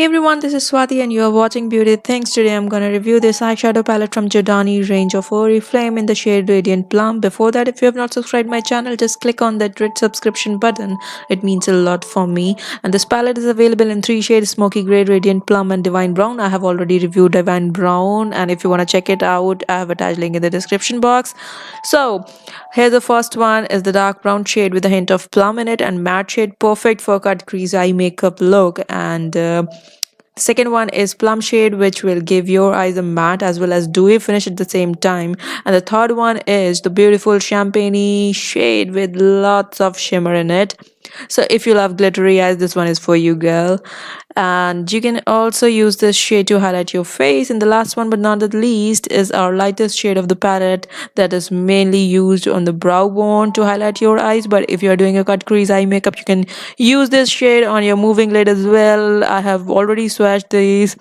Hey everyone, this is Swati and you are watching Beauty Things. Today I'm gonna review this eyeshadow palette from Giordani range of Oriflame in the shade Radiant Plum. Before that, if you have not subscribed my channel, just click on that red subscription button. It means a lot for me. And this palette is available in three shades: Smoky Grey, Radiant Plum and Divine Brown. I have already reviewed Divine Brown, and if you wanna check it out, I have attached link in the description box. So here the first one is the dark brown shade with a hint of plum in it and matte shade, perfect for cut crease eye makeup look. And the second one is plum shade, which will give your eyes a matte as well as dewy finish at the same time. And the third one is the beautiful champagne shade with lots of shimmer in it. So if you love glittery eyes, this one is for you, girl. And you can also use this shade to highlight your face. And the last one but not the least is our lightest shade of the palette that is mainly used on the brow bone to highlight your eyes. But if you're doing a cut crease eye makeup, you can use this shade on your moving lid as well. I have already swatched these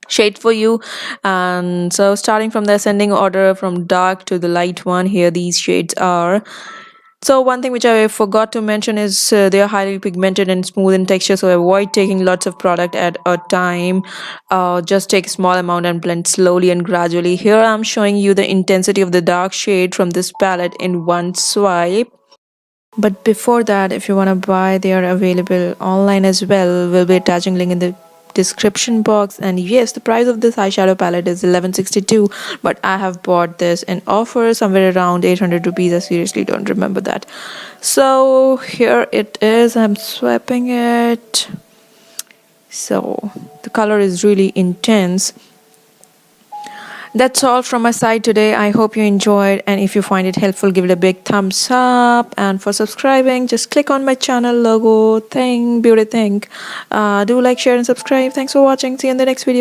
shade for you. And so starting from the ascending order from dark to the light one, here these shades are. So one thing which I forgot to mention is they are highly pigmented and smooth in texture, so avoid taking lots of product at a time. Just take a small amount and blend slowly and gradually. Here I'm showing you the intensity of the dark shade from this palette in one swipe. But before that, if you want to buy, they are available online as well. We'll be attaching link in the description box. And yes, the price of this eyeshadow palette is 1162, but I have bought this in offer somewhere around 800 rupees. I seriously don't remember that. So here it is. I'm swiping it. So the color is really intense. That's all from my side today. I hope you enjoyed, and if you find it helpful, give it a big thumbs up. And for subscribing, just click on my channel logo thing, beauty thing. Do like, share and subscribe. Thanks for watching. See you in the next video.